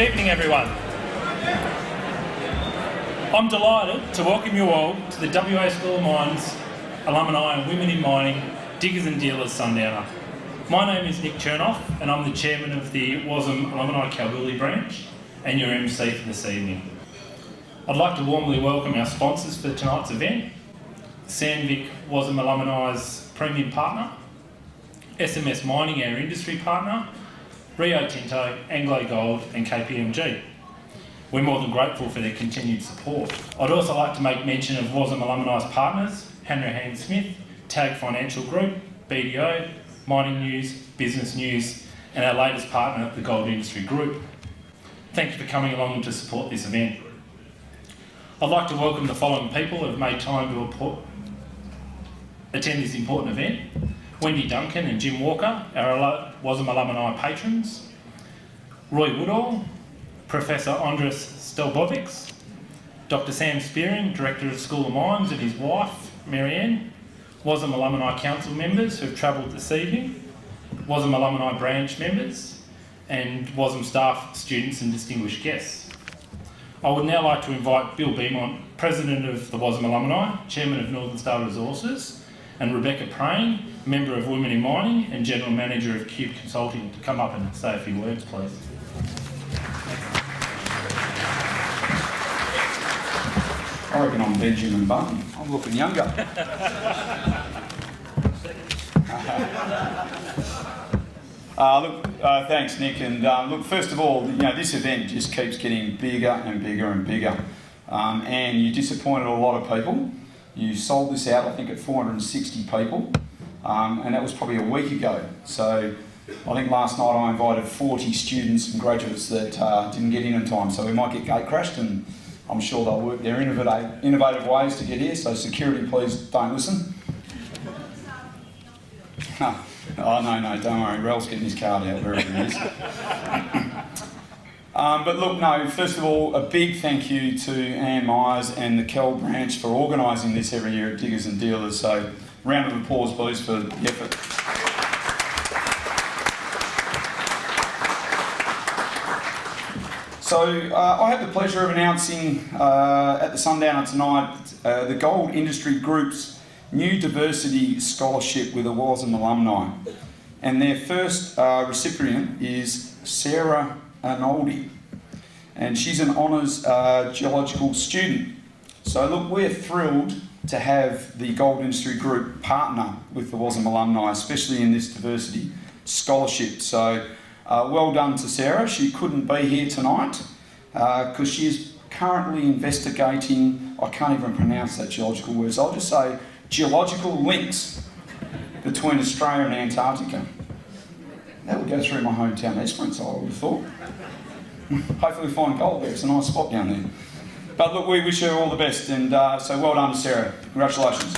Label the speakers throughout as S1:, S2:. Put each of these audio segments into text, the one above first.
S1: evening, everyone. I'm delighted to welcome you all to the WA School of Mines Alumni and Women in Mining Diggers and Dealers Sundowner. My name is Nick Chernoff and I'm the Chairman of the WASMA Alumni Kalgoorlie branch and your MC for this evening. I'd like to warmly welcome our sponsors for tonight's event, Sandvik WASM Alumni's Premium Partner, SMS Mining, our industry partner, Rio Tinto, Anglo Gold and KPMG. We're more than grateful for their continued support. I'd also like to make mention of WASM Alumni's partners, Hanrahan Smith, TAG Financial Group, BDO, Mining News, Business News and our latest partner, the Gold Industry Group. Thank you for coming along to support this event. I'd like to welcome the following people who have made time to attend this important event. Wendy Duncan and Jim Walker, our WASM alumni patrons. Roy Woodall, Professor Andres Stelbovics, Dr Sam Spearing, Director of School of Mines, and his wife, Marianne, WASM Alumni Council members who have travelled this evening, WASM Alumni branch members, and WASM staff, students and distinguished guests. I would now like to invite Bill Beaumont, President of the WASM Alumni, Chairman of Northern Star Resources, and Rebecca Prain, Member of Women in Mining and General Manager of Cube Consulting, to come up and say a few words, please.
S2: I reckon I'm Benjamin Button. I'm looking younger. Thanks, Nick. And look, first of all, this event just keeps getting bigger and bigger and bigger. And you disappointed a lot of people. You sold this out, I think, at 460 people. And that was probably a week ago. So I think last night I invited 40 students and graduates that didn't get in time. So we might get gate crashed, and I'm sure they'll work their innovative ways to get here. So security, please don't listen. Oh, no, don't worry. Rel's getting his card out wherever he is. But look, no, first of all, a big thank you to Anne Myers and the Kel branch for organising this every year at Diggers and Dealers. So round of applause, please, for the effort. So I have the pleasure of announcing at the Sundowner tonight the Gold Industry Group's new diversity scholarship with the WASM alumni. And their first recipient is Sarah Arnoldi, and she's an honours geological student. So look, we're thrilled to have the Gold Industry Group partner with the WASM alumni, especially in this diversity scholarship. So well done to Sarah. She couldn't be here tonight because she is currently investigating, I can't even pronounce that geological word, so I'll just say geological links between Australia and Antarctica. That would go through my hometown Esperance, I would have thought. Hopefully we find gold there, it's a nice spot down there. But look, we wish her all the best, and so well done to Sarah. Congratulations.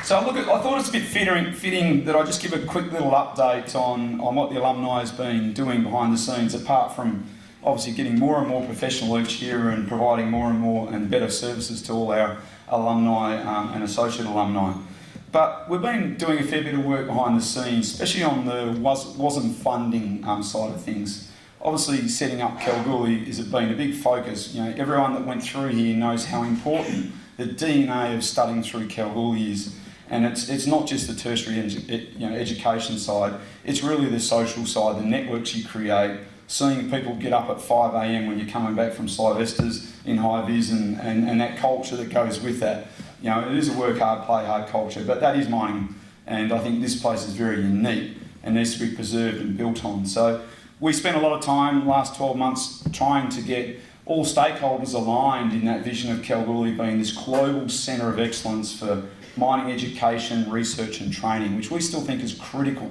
S2: So look, I thought it's a bit fitting that I just give a quick little update on what the alumni has been doing behind the scenes, apart from obviously getting more and more professional each year and providing more and more and better services to all our alumni and associate alumni. But we've been doing a fair bit of work behind the scenes, especially on the WASM funding side of things. Obviously, setting up Kalgoorlie has been a big focus. Everyone that went through here knows how important the DNA of studying through Kalgoorlie is. And it's not just the tertiary education side, it's really the social side, the networks you create, seeing people get up at 5 a.m. when you're coming back from Sylvester's in high vis and that culture that goes with that. It is a work hard, play hard culture, but that is mining, and I think this place is very unique and needs to be preserved and built on. So we spent a lot of time last 12 months trying to get all stakeholders aligned in that vision of Kalgoorlie being this global centre of excellence for mining education, research and training, which we still think is critical.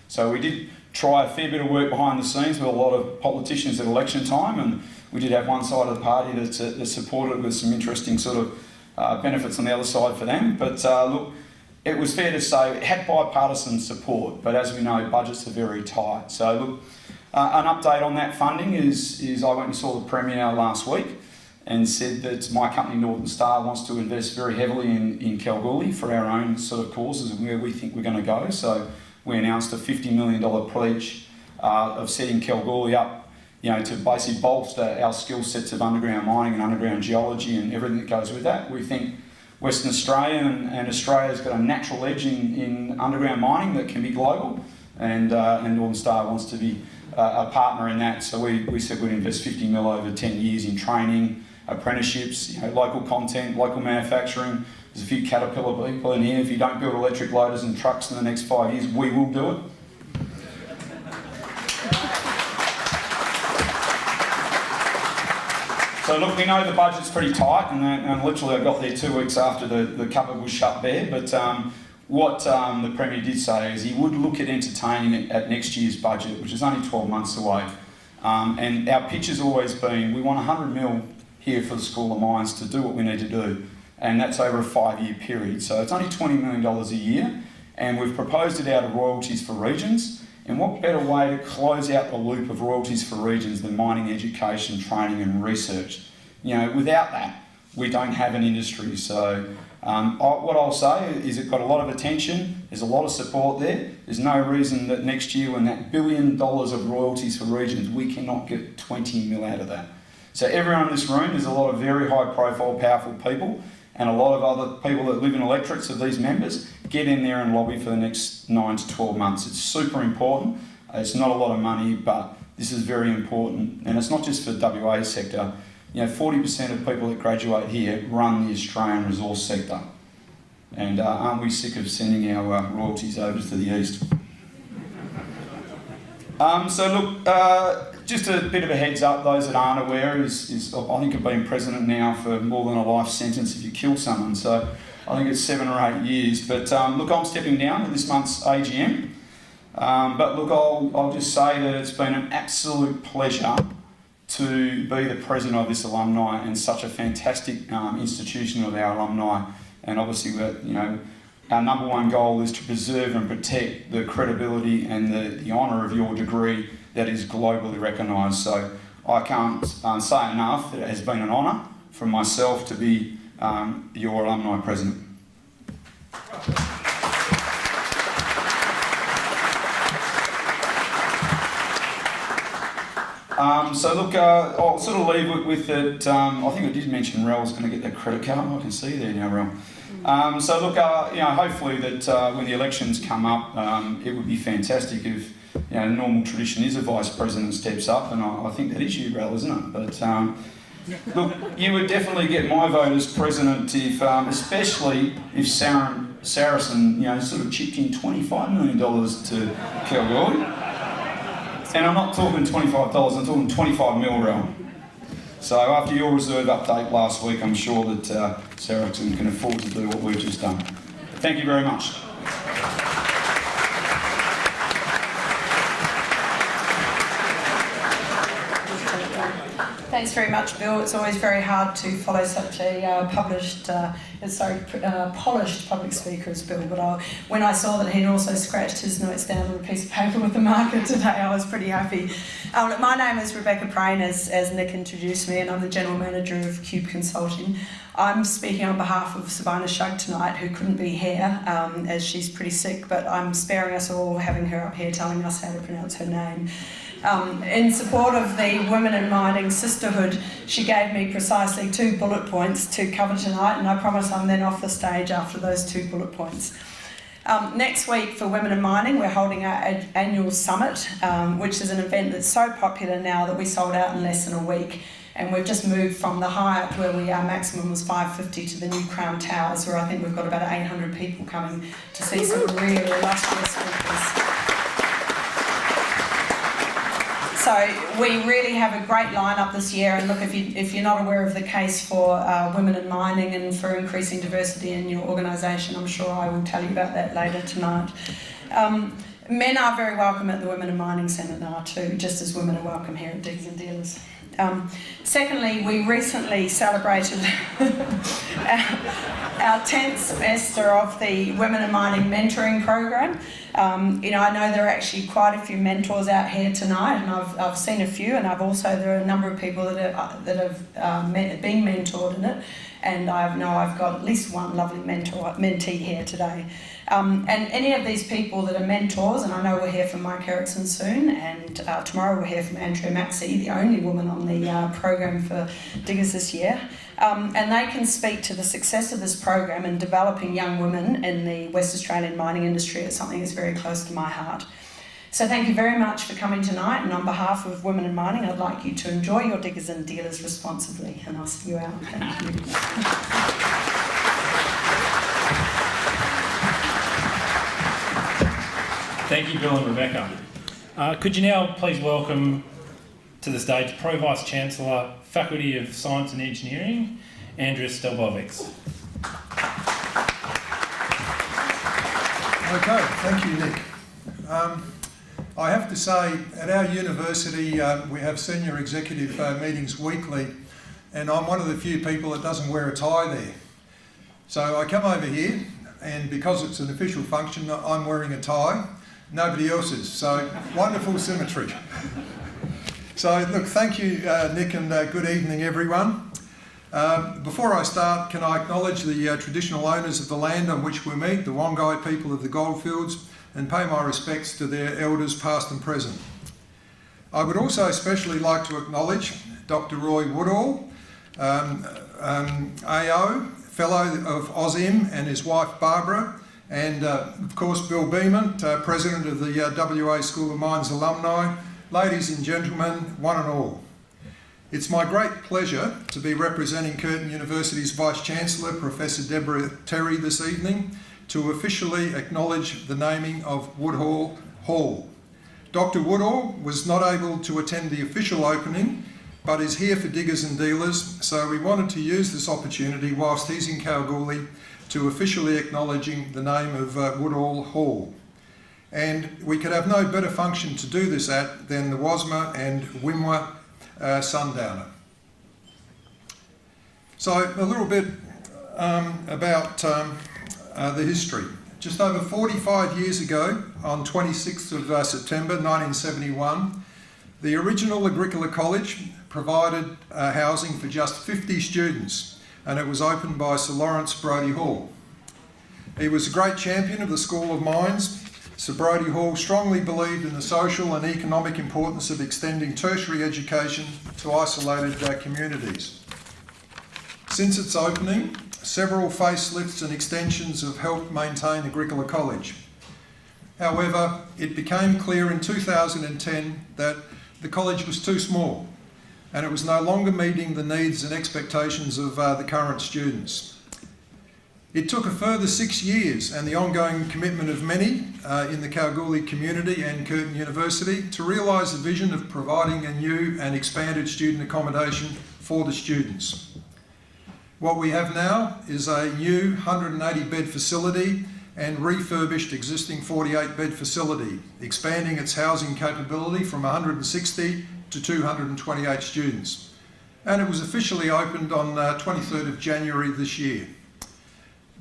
S2: So we did try a fair bit of work behind the scenes with a lot of politicians at election time, and we did have one side of the party that supported with some interesting sort of benefits on the other side for them. But look, it was fair to say it had bipartisan support, but as we know, budgets are very tight. So look, an update on that funding is I went and saw the Premier last week and said that my company Northern Star wants to invest very heavily in Kalgoorlie for our own sort of causes and where we think we're going to go. So we announced a $50 million pledge of setting Kalgoorlie up, to basically bolster our skill sets of underground mining and underground geology and everything that goes with that. We think Western Australia and Australia's got a natural edge in underground mining that can be global, and Northern Star wants to be a partner in that. So we said we'd invest 50 mil over 10 years in training, apprenticeships, local content, local manufacturing. There's a few Caterpillar people in here. If you don't build electric loaders and trucks in the next 5 years, we will do it. So look, we know the budget's pretty tight, and literally I got there 2 weeks after the cupboard was shut bare, but what the Premier did say is he would look at entertaining it at next year's budget, which is only 12 months away. And our pitch has always been, we want 100 mil here for the School of Mines to do what we need to do, and that's over a 5-year period. So it's only $20 million a year, and we've proposed it out of royalties for regions. And what better way to close out the loop of royalties for regions than mining education, training and research? Without that, we don't have an industry. So what I'll say is it got a lot of attention, there's a lot of support there. There's no reason that next year, when that $1 billion of royalties for regions, we cannot get 20 mil out of that. So everyone in this room, there's a lot of very high profile, powerful people, and a lot of other people that live in electorates of these members. Get in there and lobby for the next 9 to 12 months. It's super important. It's not a lot of money, but this is very important. And it's not just for the WA sector. 40% of people that graduate here run the Australian resource sector. And aren't we sick of sending our royalties over to the east? So look, just a bit of a heads up, those that aren't aware, is I think I've been president now for more than a life sentence if you kill someone. So I think it's 7 or 8 years. But look, I'm stepping down at this month's AGM. But look, I'll just say that it's been an absolute pleasure to be the president of this alumni and such a fantastic institution of our alumni. And obviously, our number one goal is to preserve and protect the credibility and the honour of your degree that is globally recognised. So I can't say enough that it has been an honour for myself to be your alumni president. So look, I'll sort of leave with that. I think I did mention Rel's going to get that credit card. I can see there now, Rel. So look, hopefully that when the elections come up, it would be fantastic if the normal tradition is a vice president steps up, and I think that is you, Rel, isn't it? But look, you would definitely get my vote as president if, especially if Saracen, sort of chipped in $25 million to Kalgoorlie. And I'm not talking $25, I'm talking 25 mil, Rel. So after your reserve update last week, I'm sure that Saracen can afford to do what we've just done. Thank you very much.
S3: Thanks very much, Bill. It's always very hard to follow such a polished public speaker as Bill, but when I saw that he'd also scratched his notes down on a piece of paper with the marker today, I was pretty happy. My name is Rebecca Prain, as Nick introduced me, and I'm the General Manager of Cube Consulting. I'm speaking on behalf of Sabina Shug tonight, who couldn't be here as she's pretty sick, but I'm sparing us all having her up here telling us how to pronounce her name. In support of the Women in Mining Sisterhood, she gave me precisely 2 bullet points to cover tonight, and I promise I'm then off the stage after those 2 bullet points. Next week for Women in Mining, we're holding our annual summit, which is an event that's so popular now that we sold out in less than a week. And we've just moved from the Hyatt, where our maximum was 550, to the new Crown Towers, where I think we've got about 800 people coming to see some really illustrious speakers. So we really have a great lineup this year, and look, if you're not aware of the case for women in mining and for increasing diversity in your organisation, I'm sure I will tell you about that later tonight. Men are very welcome at the Women in Mining seminar too, just as women are welcome here at Diggers and Dealers. Secondly, we recently celebrated our 10th semester of the Women in Mining mentoring program. I know there are actually quite a few mentors out here tonight, and I've seen a few, and there are a number of people that have been mentored in it, and I know I've got at least one lovely mentee here today. And any of these people that are mentors, and I know we'll hear from Mike Erickson soon, and tomorrow we'll hear from Andrea Maxey, the only woman on the program for Diggers this year. And they can speak to the success of this program in developing young women in the West Australian mining industry. It's something that's very close to my heart. So thank you very much for coming tonight, and on behalf of Women in Mining, I'd like you to enjoy your diggers and dealers responsibly, and I'll see you out. Thank you.
S1: Thank you, Bill and Rebecca. Could you now please welcome to the stage Pro Vice Chancellor, Faculty of Science and Engineering, Andrea Stelbovics.
S4: Okay, thank you, Nick. I have to say, at our university, we have senior executive meetings weekly, and I'm one of the few people that doesn't wear a tie there. So I come over here, and because it's an official function, I'm wearing a tie. Nobody else is. So wonderful symmetry. So look, thank you, Nick, and good evening, everyone. Before I start, can I acknowledge the traditional owners of the land on which we meet, the Wongai people of the Goldfields, and pay my respects to their elders past and present. I would also especially like to acknowledge Dr. Roy Woodall, AO, Fellow of AUSIM, and his wife Barbara, and of course Bill Beeman, President of the WA School of Mines alumni. Ladies and gentlemen, one and all. It's my great pleasure to be representing Curtin University's Vice-Chancellor, Professor Deborah Terry, this evening to officially acknowledge the naming of Woodhall Hall. Dr. Woodall was not able to attend the official opening, but is here for Diggers and Dealers, so we wanted to use this opportunity whilst he's in Kalgoorlie to officially acknowledging the name of Woodhall Hall. And we could have no better function to do this at than the WASMA and WIMWA Sundowner. So a little bit about the history. Just over 45 years ago, on 26th of September 1971, the original Agricola College provided housing for just 50 students, and it was opened by Sir Lawrence Brodie Hall. He was a great champion of the School of Mines. Sir Brodie Hall strongly believed in the social and economic importance of extending tertiary education to isolated communities. Since its opening, several facelifts and extensions have helped maintain Agricola College. However, it became clear in 2010 that the college was too small and it was no longer meeting the needs and expectations of the current students. It took a further 6 years and the ongoing commitment of many in the Kalgoorlie community and Curtin University to realise the vision of providing a new and expanded student accommodation for the students. What we have now is a new 180-bed facility and refurbished existing 48-bed facility, expanding its housing capability from 160 to 228 students. And it was officially opened on 23rd of January this year.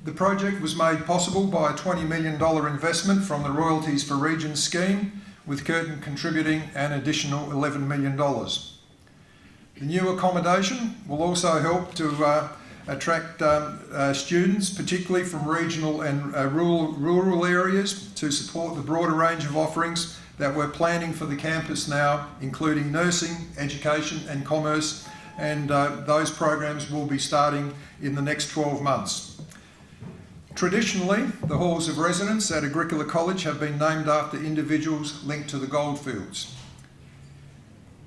S4: The project was made possible by a $20 million investment from the Royalties for Regions scheme, with Curtin contributing an additional $11 million. The new accommodation will also help to attract students, particularly from regional and rural areas, to support the broader range of offerings that we're planning for the campus now, including nursing, education and commerce, and those programs will be starting in the next 12 months. Traditionally, the halls of residence at Agricola College have been named after individuals linked to the goldfields.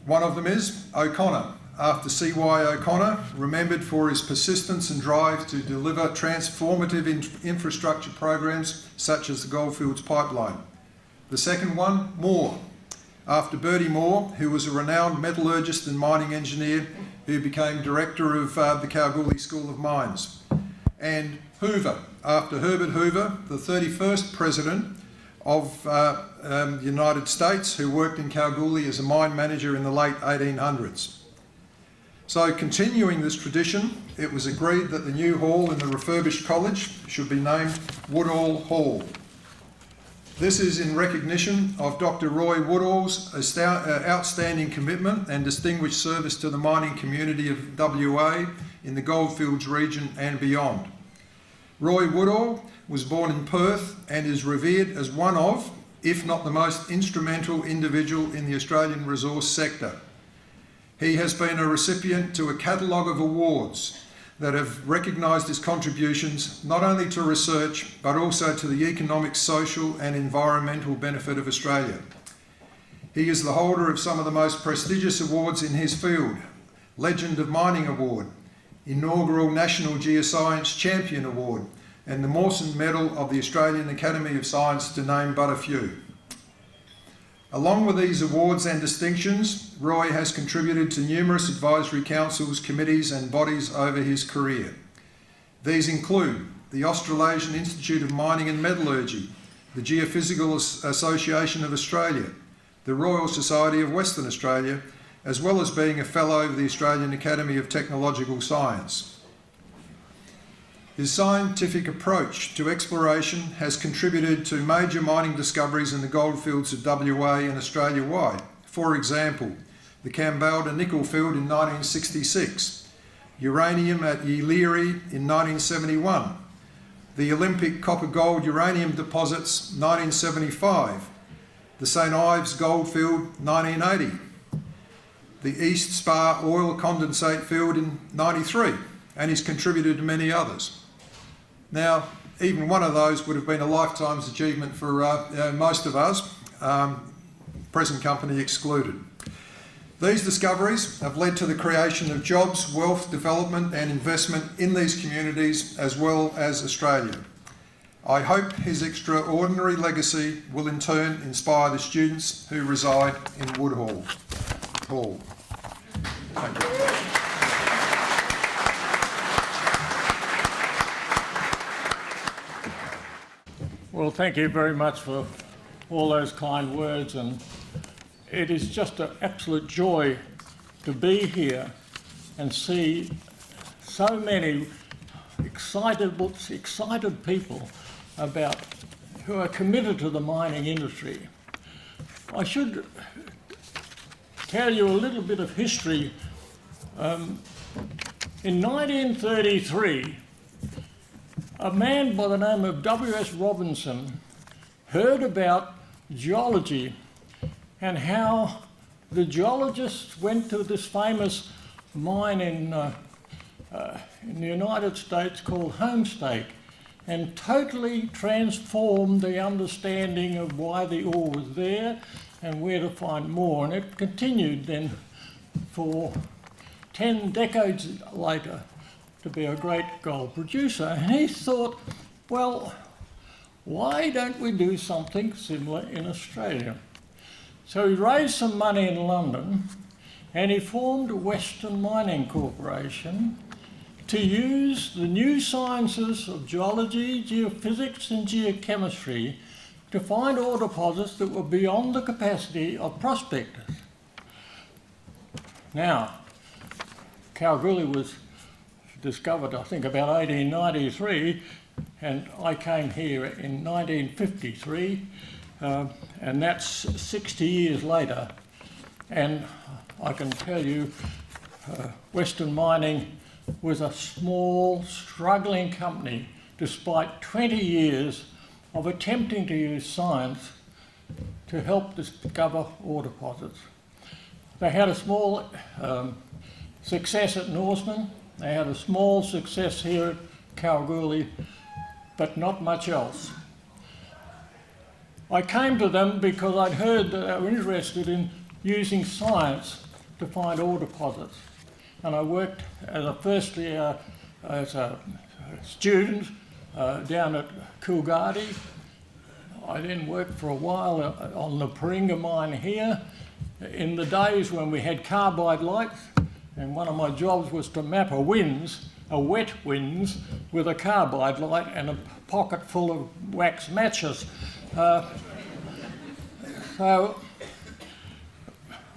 S4: One of them is O'Connor, after C.Y. O'Connor, remembered for his persistence and drive to deliver transformative infrastructure programs such as the Goldfields Pipeline. The second one, Moore, after Bertie Moore, who was a renowned metallurgist and mining engineer who became director of the Kalgoorlie School of Mines. And Hoover, after Herbert Hoover, the 31st President of the United States, who worked in Kalgoorlie as a mine manager in the late 1800s. So continuing this tradition, it was agreed that the new hall in the refurbished college should be named Woodhall Hall. This is in recognition of Dr. Roy Woodall's outstanding commitment and distinguished service to the mining community of WA in the Goldfields region and beyond. Roy Woodall was born in Perth and is revered as one of, if not the most instrumental individual in the Australian resource sector. He has been a recipient to a catalogue of awards that have recognised his contributions not only to research but also to the economic, social and environmental benefit of Australia. He is the holder of some of the most prestigious awards in his field: Legend of Mining Award, Inaugural National Geoscience Champion Award and the Mawson Medal of the Australian Academy of Science, to name but a few. Along with these awards and distinctions, Roy has contributed to numerous advisory councils, committees and bodies over his career. These include the Australasian Institute of Mining and Metallurgy, the Geophysical Association of Australia, the Royal Society of Western Australia, as well as being a Fellow of the Australian Academy of Technological Science. His scientific approach to exploration has contributed to major mining discoveries in the goldfields of WA and Australia-wide. For example, the Kambalda nickel field in 1966, uranium at Yeelirrie in 1971, the Olympic copper-gold uranium deposits 1975, the St Ives goldfield 1980, the East Spar oil condensate field in 93, and he's contributed to many others. Now, even one of those would have been a lifetime's achievement for most of us, present company excluded. These discoveries have led to the creation of jobs, wealth, development and investment in these communities as well as Australia. I hope his extraordinary legacy will in turn inspire the students who reside in Woodhall. Thank you.
S5: Well, thank you very much for all those kind words, and it is just an absolute joy to be here and see so many excited people who are committed to the mining industry. I should tell you a little bit of history. In 1933, a man by the name of W.S. Robinson heard about geology and how the geologists went to this famous mine in the United States called Homestake and totally transformed the understanding of why the ore was there and where to find more. And it continued then for 10 decades later to be a great gold producer. And he thought, well, why don't we do something similar in Australia? So he raised some money in London and he formed Western Mining Corporation to use the new sciences of geology, geophysics and geochemistry to find ore deposits that were beyond the capacity of prospectors. Now, Kalgoorlie was discovered, I think, about 1893, and I came here in 1953, and that's 60 years later. And I can tell you, Western Mining was a small, struggling company, despite 20 years of attempting to use science to help discover ore deposits. They had a small success at Norseman. They had a small success here at Kalgoorlie, but not much else. I came to them because I'd heard that they were interested in using science to find ore deposits. And I worked firstly as a student down at Coolgardie. I then worked for a while on the Paringa mine here in the days when we had carbide lights. And one of my jobs was to map a wet winds, with a carbide light and a pocket full of wax matches. So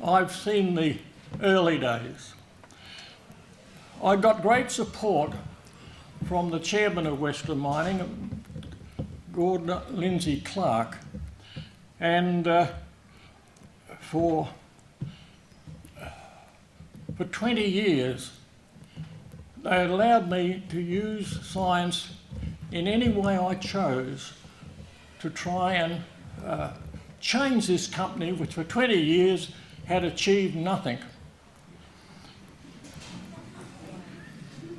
S5: I've seen the early days. I got great support from the chairman of Western Mining, Gordon Lindsay Clark, And for 20 years, they allowed me to use science in any way I chose to try and change this company, which for 20 years had achieved nothing.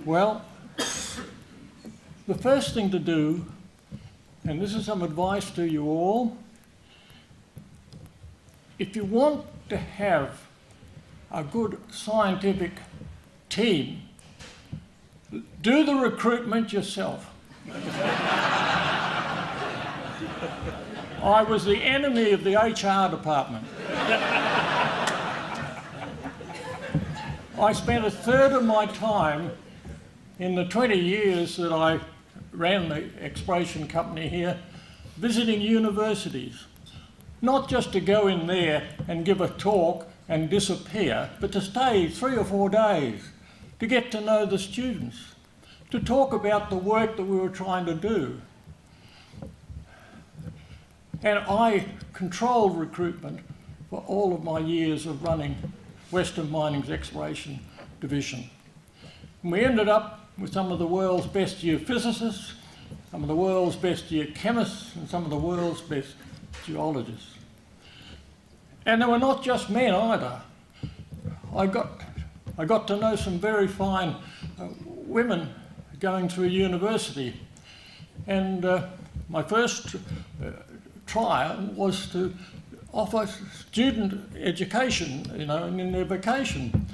S5: Well, the first thing to do, and this is some advice to you all, if you want to have a good scientific team, do the recruitment yourself. I was the enemy of the HR department. I spent a third of my time in the 20 years that I ran the exploration company here, visiting universities. Not just to go in there and give a talk and disappear, but to stay 3 or 4 days, to get to know the students, to talk about the work that we were trying to do. And I controlled recruitment for all of my years of running Western Mining's exploration division. And we ended up with some of the world's best geophysicists, some of the world's best geochemists, and some of the world's best geologists. And they were not just men either. I got to know some very fine women going through university. And my first trial was to offer student education, you know, in their vacation.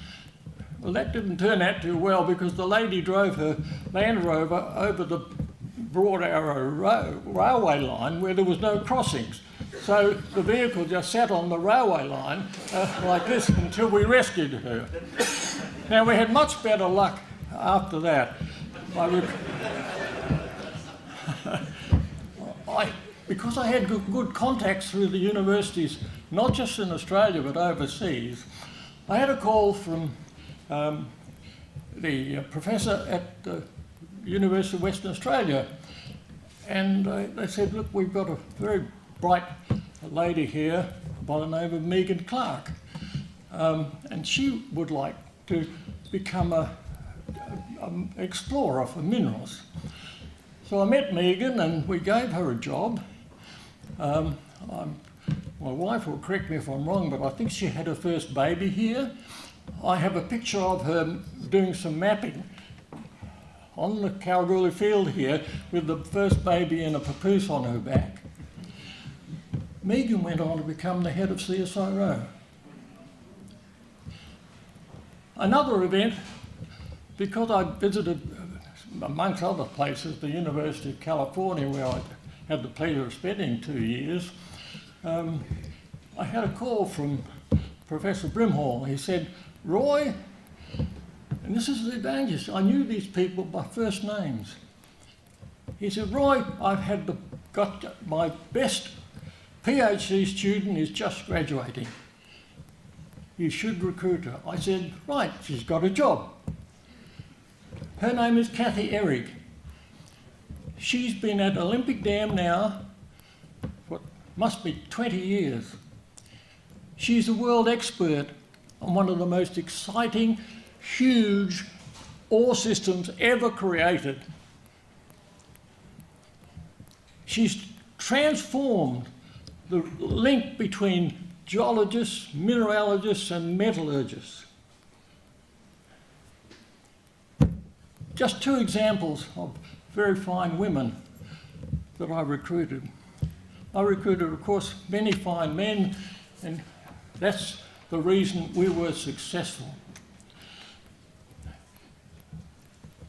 S5: Well, that didn't turn out too well because the lady drove her Land Rover over the Broad Arrow railway line where there was no crossings. So the vehicle just sat on the railway line like this until we rescued her. Now, we had much better luck after that. Because I had good contacts through the universities, not just in Australia but overseas, I had a call from the professor at the University of Western Australia, and they said, look, we've got a very bright lady here by the name of Megan Clark, and she would like to become an explorer for minerals. So I met Megan and we gave her a job. My wife will correct me if I'm wrong, but I think she had her first baby here. I have a picture of her doing some mapping on the Kalgoorlie field here with the first baby in a papoose on her back. Megan went on to become the head of CSIRO. Another event, because I visited, amongst other places, the University of California, where I had the pleasure of spending 2 years, I had a call from Professor Brimhall. He said, Roy, and this is the advantage, I knew these people by first names. He said, Roy, I've got my best PhD student is just graduating. You should recruit her. I said, right, she's got a job. Her name is Kathy Eric. She's been at Olympic Dam now for must be 20 years. She's a world expert on one of the most exciting, huge ore systems ever created. She's transformed the link between geologists, mineralogists and metallurgists. Just 2 examples of very fine women that I recruited. I recruited, of course, many fine men, and that's the reason we were successful.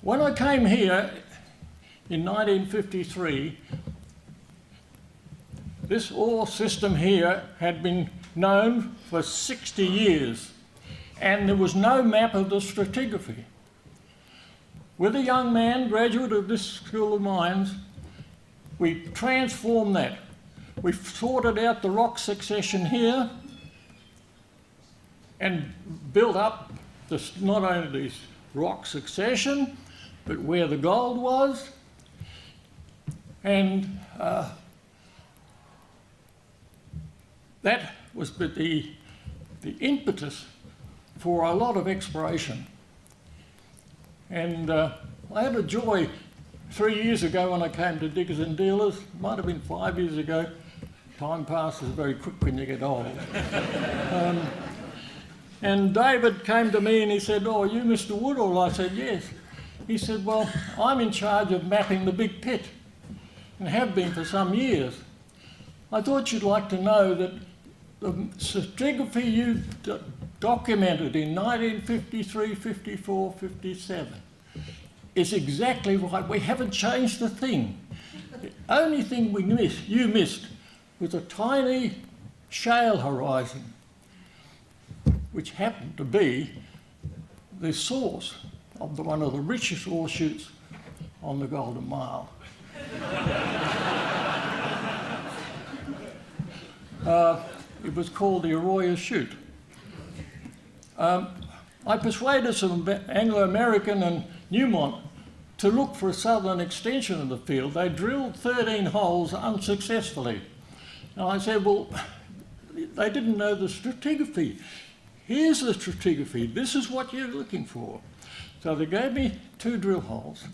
S5: When I came here in 1953, this ore system here had been known for 60 years, and there was no map of the stratigraphy. With a young man, graduate of this School of Mines, we transformed that. We sorted out the rock succession here and built up this, not only this rock succession, but where the gold was. that was the impetus for a lot of exploration. And I had a joy 3 years ago when I came to Diggers and Dealers, might have been 5 years ago. Time passes very quick when you get old. And David came to me and he said, "Oh, are you Mr. Woodall?" I said, "Yes." He said, "Well, I'm in charge of mapping the big pit and have been for some years. I thought you'd like to know that the stratigraphy you documented in 1953, 54, 57 is exactly right. We haven't changed a thing. The only thing you missed was a tiny shale horizon, which happened to be the source of one of the richest ore shoots on the Golden Mile." It was called the Arroyo Chute. I persuaded some Anglo-American and Newmont to look for a southern extension of the field. They drilled 13 holes unsuccessfully. And I said, "Well, they didn't know the stratigraphy. Here's the stratigraphy. This is what you're looking for." So they gave me 2 drill holes.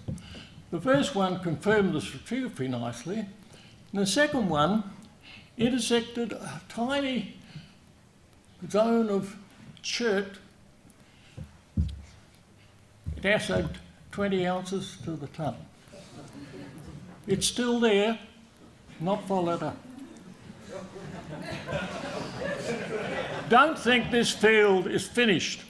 S5: The first one confirmed the stratigraphy nicely, and the second one intersected a tiny zone of chert. It assayed 20 ounces to the tonne. It's still there, not followed up. Don't think this field is finished.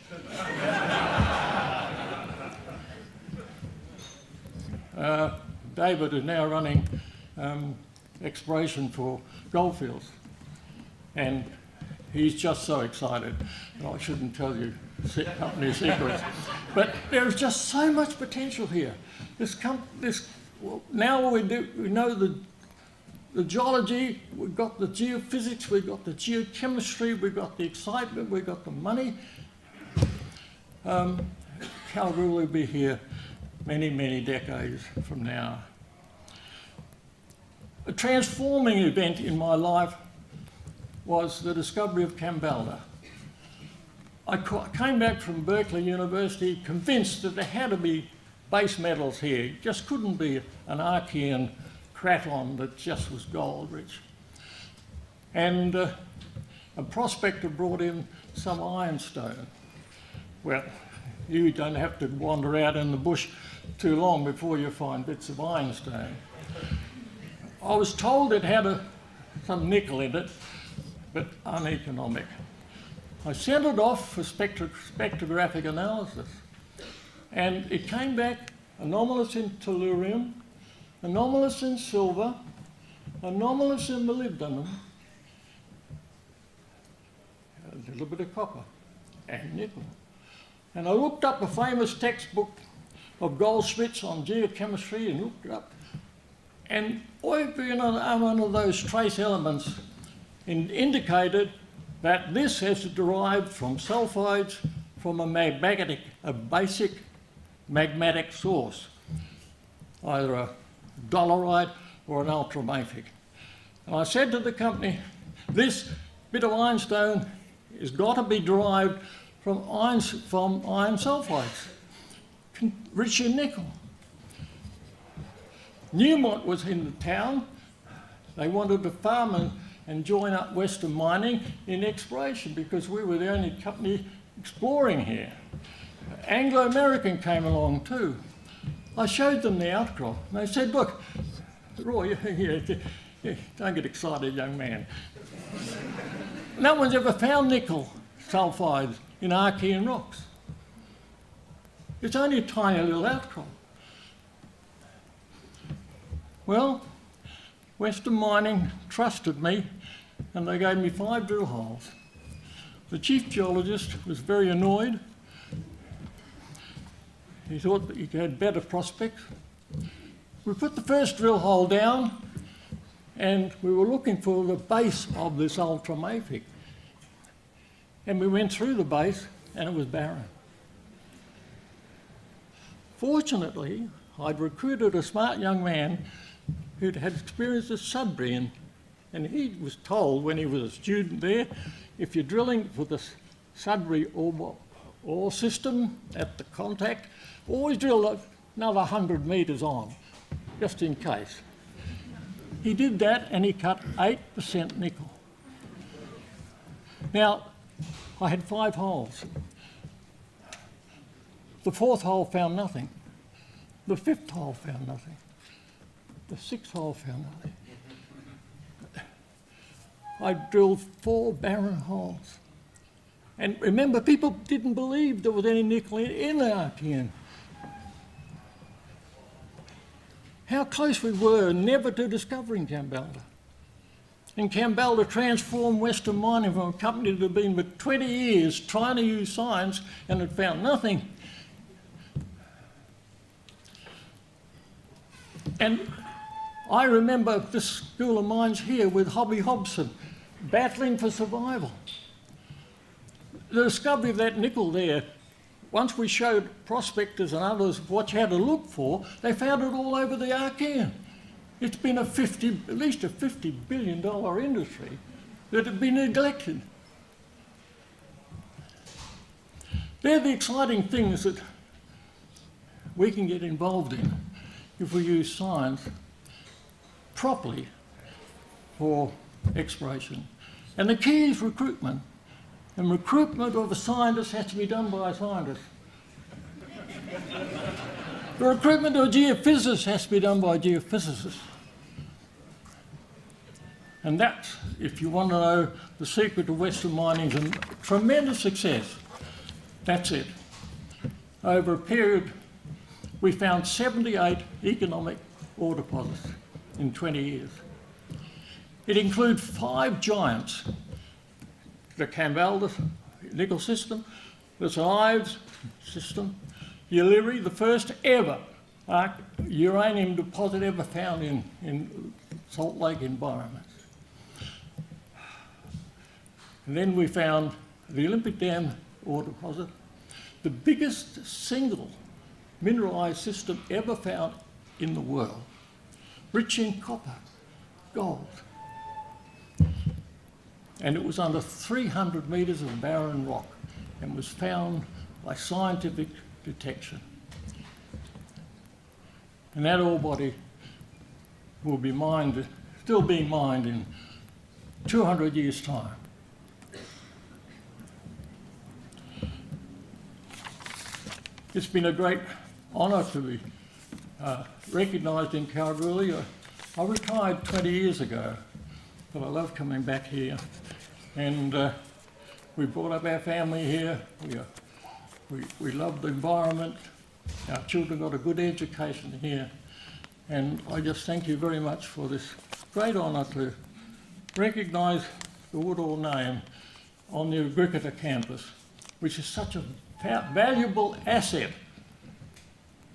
S5: David is now running exploration for goldfields, and he's just so excited. And I shouldn't tell you company secrets, but there is just so much potential here. Now we know the geology, we've got the geophysics, we've got the geochemistry, we've got the excitement, we've got the money. Calgary will be here many, many decades from now. A transforming event in my life was the discovery of Kambalda. I came back from Berkeley University convinced that there had to be base metals here. It just couldn't be an Archean craton that just was gold rich. And a prospector brought in some ironstone. Well, you don't have to wander out in the bush too long before you find bits of ironstone. I was told it had some nickel in it, but uneconomic. I sent it off for spectrographic analysis, and it came back anomalous in tellurium, anomalous in silver, anomalous in molybdenum, a little bit of copper, and nickel. And I looked up a famous textbook of Goldschmidt's on geochemistry and looked it up. And every one of those trace elements indicated that this has derived from sulfides from a basic magmatic source, either a dolerite or an ultramafic. And I said to the company, this bit of ironstone has got to be derived from iron sulfides, rich in nickel. Newmont was in the town. They wanted to farm and join up Western Mining in exploration because we were the only company exploring here. Anglo-American came along too. I showed them the outcrop and they said, "Look, Roy, don't get excited, young man. No one's ever found nickel sulfides in Archean rocks. It's only a tiny little outcrop." Well, Western Mining trusted me and they gave me 5 drill holes. The chief geologist was very annoyed. He thought that he had better prospects. We put the first drill hole down and we were looking for the base of this ultramafic. And we went through the base and it was barren. Fortunately, I'd recruited a smart young man who'd had experience at Sudbury in And he was told when he was a student there, if you're drilling for the Sudbury ore system at the contact, always drill another 100 metres on, just in case. He did that and he cut 8% nickel. Now, I had 5 holes. The 4th hole found nothing. The 5th hole found nothing. The 6th hole found nothing. I drilled 4 barren holes. And remember, people didn't believe there was any nickel in the RTN. How close we were never to discovering Kambalda. And Kambalda transformed Western mining from a company that had been for 20 years trying to use science and had found nothing. And I remember this School of Mines here with Hobby Hobson battling for survival. The discovery of that nickel there, once we showed prospectors and others what you had to look for, they found it all over the Archean. It's been at least a $50 billion industry that had been neglected. They're the exciting things that we can get involved in if we use science properly for exploration. And the key is recruitment. And recruitment of a scientist has to be done by a scientist. The recruitment of a geophysicist has to be done by a geophysicist. And that's, if you want to know the secret of Western mining's and tremendous success, that's it. Over a period, we found 78 economic ore deposits in 20 years. It includes 5 giants: the Kambalda nickel system, the St Ives system, Yaliri, the first ever uranium deposit ever found in Salt Lake environments. And then we found the Olympic Dam ore deposit, the biggest single mineralised system ever found in the world, rich in copper, gold. And it was under 300 metres of barren rock and was found by scientific detection. And that ore body will be mined, still being mined in 200 years' time. It's been a great honour to be recognised in Kalgoorlie. I retired 20 years ago, but I love coming back here. And we brought up our family here. We love the environment. Our children got a good education here. And I just thank you very much for this great honour to recognise the Woodall name on the Agriculture campus, which is such a valuable asset,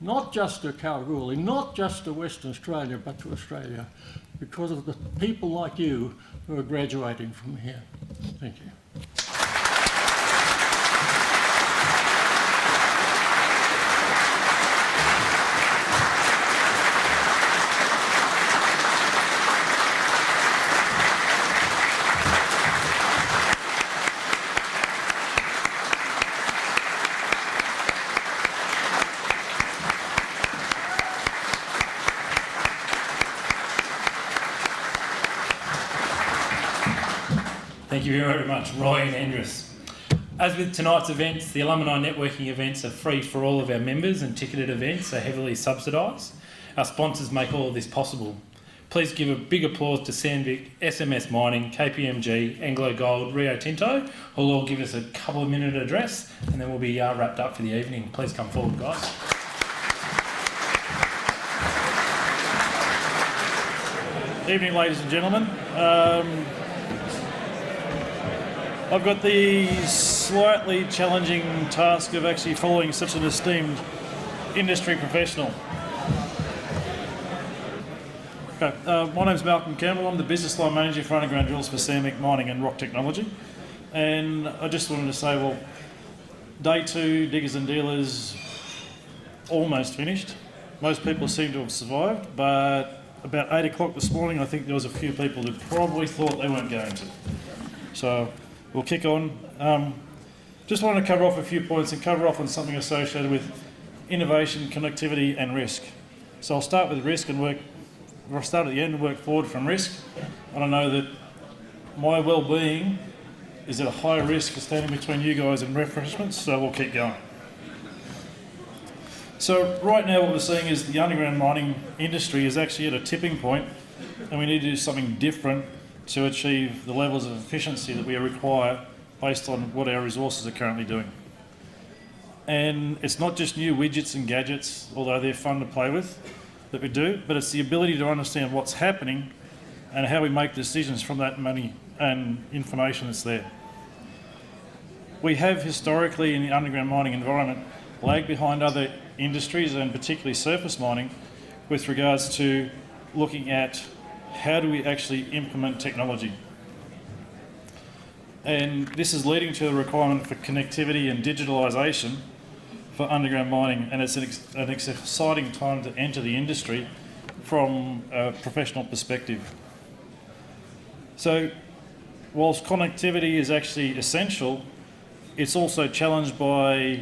S5: not just to Kalgoorlie, not just to Western Australia, but to Australia, because of the people like you who are graduating from here. Thank you.
S1: Thank you very much, Roy and Andrews. As with tonight's events, the alumni networking events are free for all of our members and ticketed events are heavily subsidised. Our sponsors make all of this possible. Please give a big applause to Sandvik, SMS Mining, KPMG, Anglo Gold, Rio Tinto, who'll all give us a couple of minute address and then we'll be wrapped up for the evening. Please come forward, guys.
S6: Evening, ladies and gentlemen. I've got the slightly challenging task of actually following such an esteemed industry professional. Okay, my name's Malcolm Campbell. I'm the business line manager for underground drills for Sandvik Mining and Rock Technology. And I just wanted to say, well, day 2, Diggers and Dealers, almost finished. Most people seem to have survived, but about 8 o'clock this morning, I think there was a few people who probably thought they weren't going to. So we'll kick on. Just wanted to cover off a few points and cover off on something associated with innovation, connectivity and risk. So I'll start with risk and I'll start at the end and work forward from risk. And I know that my well-being is at a high risk for standing between you guys and refreshments, so we'll keep going. So right now what we're seeing is the underground mining industry is actually at a tipping point, and we need to do something different to achieve the levels of efficiency that we require based on what our resources are currently doing. And it's not just new widgets and gadgets, although they're fun to play with, that we do, but it's the ability to understand what's happening and how we make decisions from that money and information that's there. We have historically in the underground mining environment lagged behind other industries and particularly surface mining with regards to looking at how do we actually implement technology. And this is leading to the requirement for connectivity and digitalisation for underground mining, and it's an exciting time to enter the industry from a professional perspective. So whilst connectivity is actually essential, it's also challenged by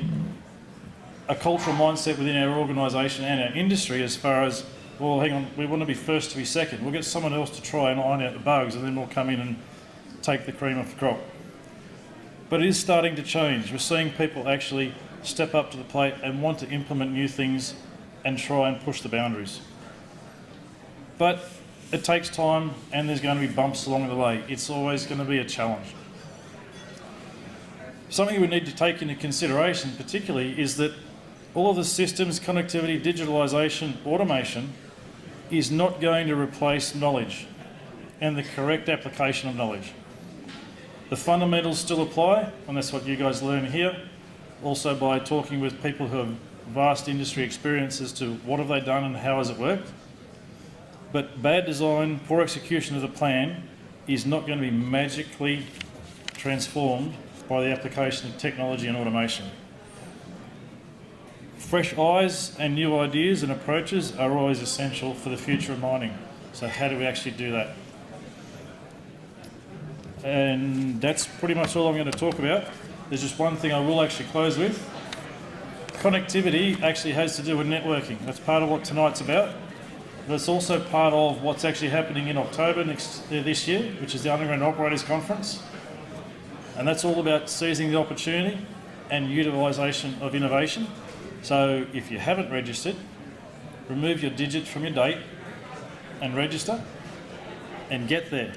S6: a cultural mindset within our organisation and our industry as far as, well, hang on, we want to be first to be second. We'll get someone else to try and iron out the bugs and then we'll come in and take the cream off the crop. But it is starting to change. We're seeing people actually step up to the plate and want to implement new things and try and push the boundaries. But it takes time and there's going to be bumps along the way. It's always going to be a challenge. Something we need to take into consideration particularly is that all of the systems, connectivity, digitalisation, automation is not going to replace knowledge and the correct application of knowledge. The fundamentals still apply, and that's what you guys learn here, also by talking with people who have vast industry experience as to what have they done and how has it worked. But bad design, poor execution of the plan is not going to be magically transformed by the application of technology and automation. Fresh eyes and new ideas and approaches are always essential for the future of mining. So how do we actually do that? And that's pretty much all I'm going to talk about. There's just one thing I will actually close with. Connectivity actually has to do with networking. That's part of what tonight's about. But it's also part of what's actually happening in October this year, which is the Underground Operators Conference. And that's all about seizing the opportunity and utilisation of innovation. So if you haven't registered, remove your digit from your date and register and get there.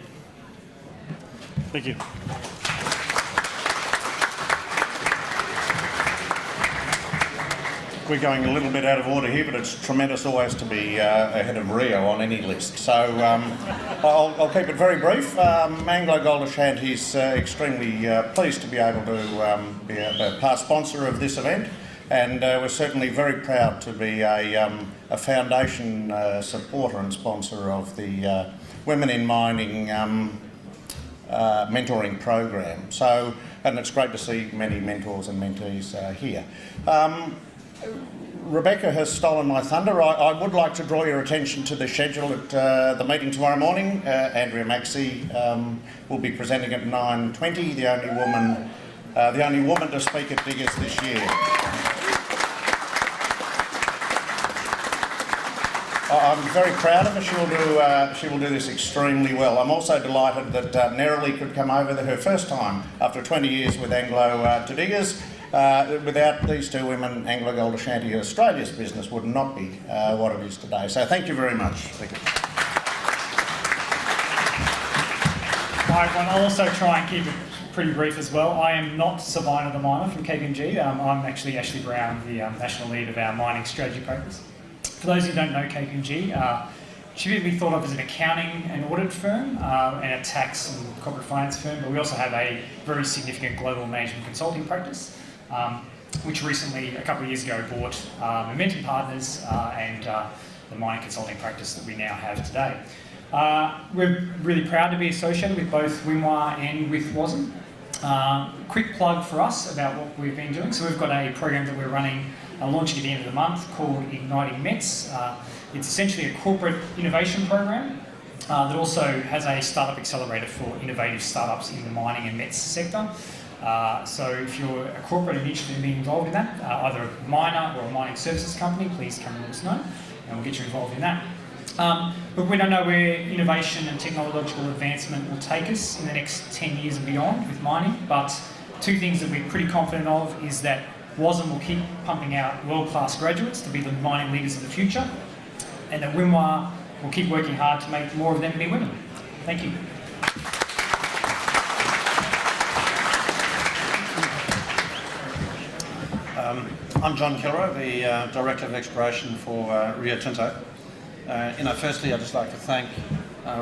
S6: Thank you.
S7: We're going a little bit out of order here, but it's tremendous always to be ahead of Rio on any list. So I'll keep it very brief. Anglo Gold Ashanti is extremely pleased to be able to be a past sponsor of this event, and we're certainly very proud to be a foundation supporter and sponsor of the Women in Mining mentoring program. So, and it's great to see many mentors and mentees here. Rebecca has stolen my thunder. I would like to draw your attention to the schedule at the meeting tomorrow morning. Andrea Maxey will be presenting at 9:20. The only woman to speak at Diggers this year. I'm very proud of her. She will do this extremely well. I'm also delighted that Nerily could come over her first time after 20 years with Anglo to Diggers. Without these two women, Anglo Gold Ashanti Australia's business would not be what it is today. So thank you very much. Thank you.
S8: Hi everyone, I'll also try and keep it pretty brief as well. I am not Sundowner the miner from KPMG. I'm actually Ashley Brown, the national lead of our mining strategy practice. For those who don't know KPMG, typically thought of as an accounting and audit firm and a tax and corporate finance firm, but we also have a very significant global management consulting practice, which recently, a couple of years ago, bought Momentum Partners and the mining consulting practice that we now have today. We're really proud to be associated with both WIMWA and with WASMA. Quick plug for us about what we've been doing. So we've got a program that we're running launching at the end of the month called Igniting METS. It's essentially a corporate innovation program that also has a startup accelerator for innovative startups in the mining and METS sector. So if you're a corporate and interested in being involved in that, either a miner or a mining services company, please come and let us know and we'll get you involved in that. But we don't know where innovation and technological advancement will take us in the next 10 years and beyond with mining, but two things that we're pretty confident of is that WASM will keep pumping out world-class graduates to be the mining leaders of the future, and that WIMWA will keep working hard to make more of them be women. Thank you.
S9: I'm John Kilroy, the Director of Exploration for Rio Tinto. Firstly, I'd just like to thank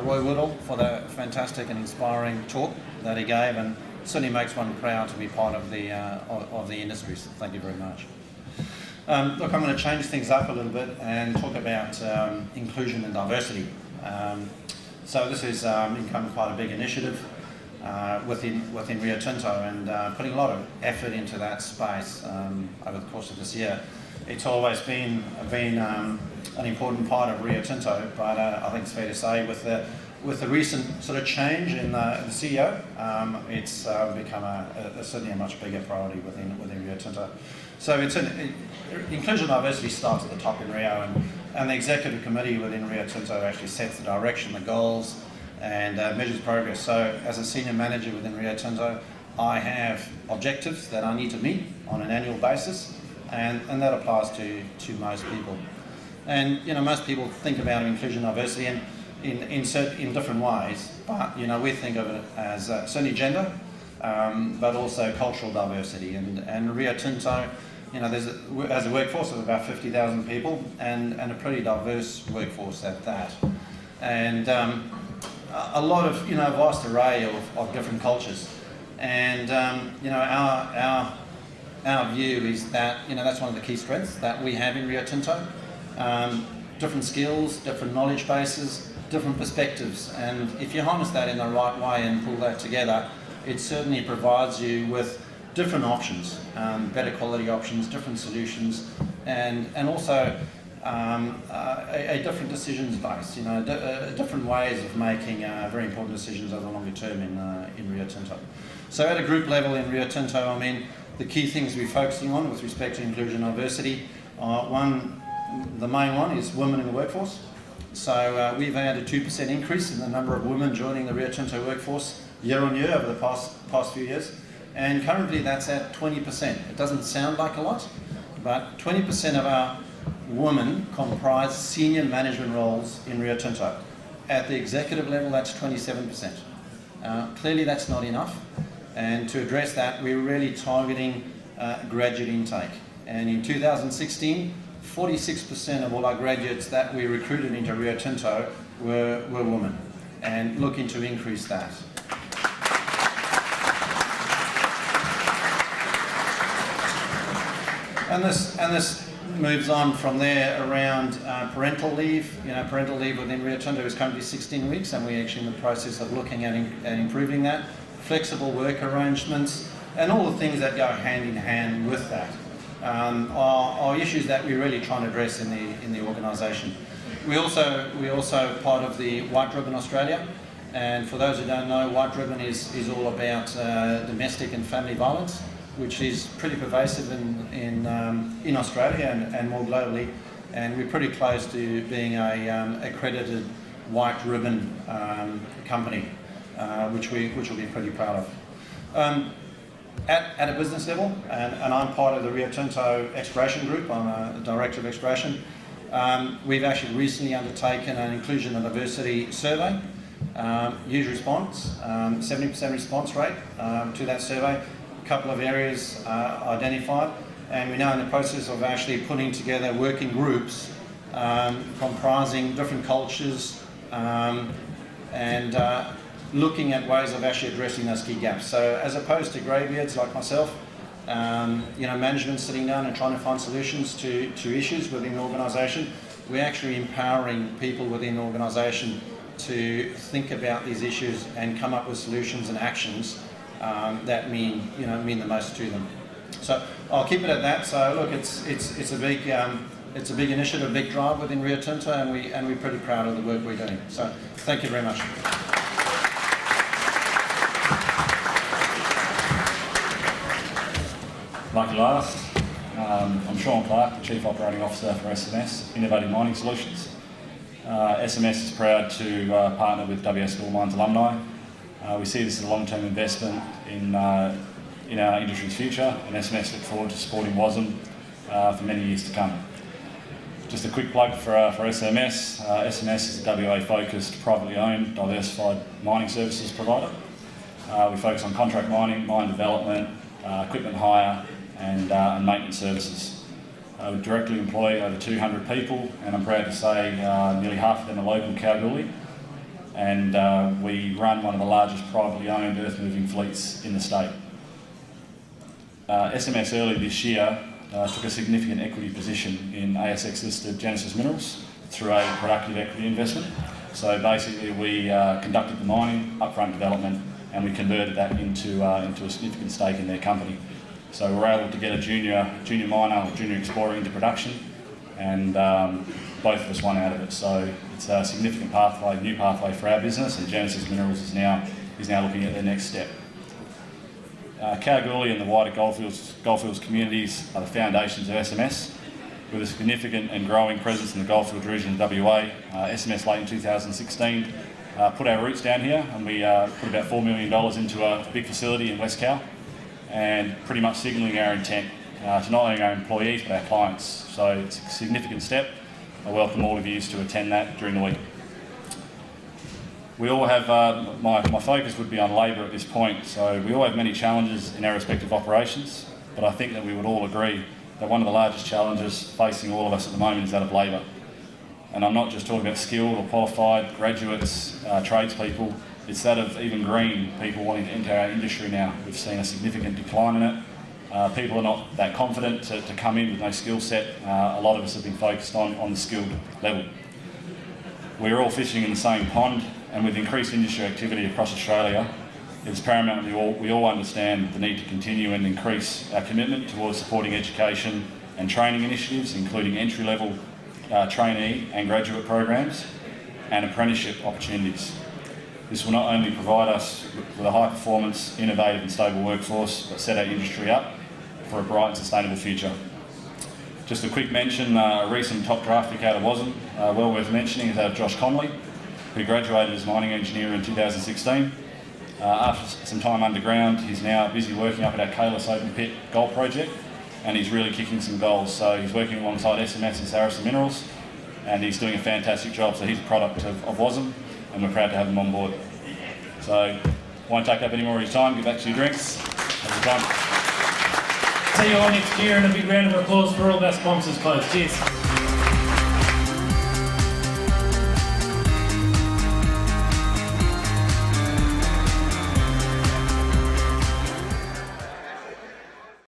S9: Roy Woodall for the fantastic and inspiring talk that he gave, and certainly makes one proud to be part of the industry, so thank you very much. Look, I'm going to change things up a little bit and talk about inclusion and diversity. So this has become quite a big initiative within Rio Tinto, and putting a lot of effort into that space over the course of this year. It's always been an important part of Rio Tinto, but I think it's fair to say with the recent sort of change in the CEO, it's become certainly a much bigger priority within Rio Tinto. So inclusion and diversity starts at the top in Rio, and the executive committee within Rio Tinto actually sets the direction, the goals, and measures progress. So as a senior manager within Rio Tinto, I have objectives that I need to meet on an annual basis, and that applies to most people. And most people think about inclusion and diversity in different ways, but we think of it as certainly gender, but also cultural diversity. And Rio Tinto, has a workforce of about 50,000 people, and a pretty diverse workforce at that. And a lot of vast array of different cultures. And our view is that that's one of the key strengths that we have in Rio Tinto. Different skills, different knowledge bases, different perspectives, and if you harness that in the right way and pull that together, it certainly provides you with different options, better quality options, different solutions, and also a different decisions base, different ways of making very important decisions over the longer term in Rio Tinto. So at a group level in Rio Tinto, the key things we're focusing on with respect to inclusion and diversity are, the main one is women in the workforce. So we've had a 2% increase in the number of women joining the Rio Tinto workforce year on year over the past few years, and currently that's at 20%. It doesn't sound like a lot, but 20% of our women comprise senior management roles in Rio Tinto. At the executive level, that's 27%. Clearly that's not enough, and to address that, we're really targeting graduate intake. And in 2016, 46% of all our graduates that we recruited into Rio Tinto were women, and looking to increase that. And this moves on from there around parental leave. Parental leave within Rio Tinto is currently 16 weeks, and we're actually in the process of looking at improving that. Flexible work arrangements, and all the things that go hand in hand with that. Are issues that we're really trying to address in the organisation. We're also part of the White Ribbon Australia, and for those who don't know, White Ribbon is all about domestic and family violence, which is pretty pervasive in Australia and more globally, and we're pretty close to being a accredited White Ribbon company, which we'll be pretty proud of. At a business level, and I'm part of the Rio Tinto Exploration Group, I'm a Director of Exploration, we've actually recently undertaken an inclusion and diversity survey, huge response, 70% response rate to that survey, a couple of areas identified, and we're now in the process of actually putting together working groups comprising different cultures and looking at ways of actually addressing those key gaps. So as opposed to greybeards like myself, management sitting down and trying to find solutions to issues within the organisation, we're actually empowering people within the organisation to think about these issues and come up with solutions and actions that mean the most to them. So I'll keep it at that. So look, it's a big initiative, a big drive within Rio Tinto, and we're pretty proud of the work we're doing. So thank you very much.
S10: Lucky last. I'm Sean Clark, the Chief Operating Officer for SMS, Innovative Mining Solutions. SMS is proud to partner with WS Gold Mines alumni. We see this as a long-term investment in our industry's future, and SMS look forward to supporting WASM for many years to come. Just a quick plug for SMS. SMS is a WA-focused, privately owned, diversified mining services provider. We focus on contract mining, mine development, equipment hire, and maintenance services. We directly employ over 200 people, and I'm proud to say nearly half of them are local Kalgoorlie. And we run one of the largest privately owned earth-moving fleets in the state. SMS early this year took a significant equity position in ASX-listed Genesis Minerals through a productive equity investment. So basically we conducted the mining, upfront development, and we converted that into a significant stake in their company. So we're able to get a junior miner or junior explorer into production, and both of us won out of it. So it's a significant pathway, new pathway for our business, and Genesis Minerals is now looking at their next step. Kalgoorlie and the wider Goldfields communities are the foundations of SMS. With a significant and growing presence in the Goldfields region of WA, SMS late in 2016 put our roots down here, and we put about $4 million into a big facility in West Cal, and pretty much signalling our intent to not only our employees but our clients. So it's a significant step. I welcome all of you to attend that during the week. We all have, my focus would be on labour at this point, so we all have many challenges in our respective operations, but I think that we would all agree that one of the largest challenges facing all of us at the moment is that of labour. And I'm not just talking about skilled or qualified graduates, tradespeople, it's that of even green people wanting to enter our industry now. We've seen a significant decline in it. People are not that confident to come in with no skill set. A lot of us have been focused on the skilled level. We're all fishing in the same pond, and with increased industry activity across Australia, it's paramount we all understand the need to continue and increase our commitment towards supporting education and training initiatives, including entry-level trainee and graduate programs and apprenticeship opportunities. This will not only provide us with a high-performance, innovative and stable workforce, but set our industry up for a bright and sustainable future. Just a quick mention, a recent top draft pick out of WASM, well worth mentioning, is out of Josh Conley, who graduated as mining engineer in 2016. After some time underground, he's now busy working up at our Kalis open pit gold project, and he's really kicking some goals. So he's working alongside SMS and Saracen Minerals, and he's doing a fantastic job. So he's a product of WASM, and we're proud to have him on board. So won't take up any more of your time, get back to your drinks. Have a good time.
S1: See you all next year, and a big round of applause for all of our sponsors, please. Cheers.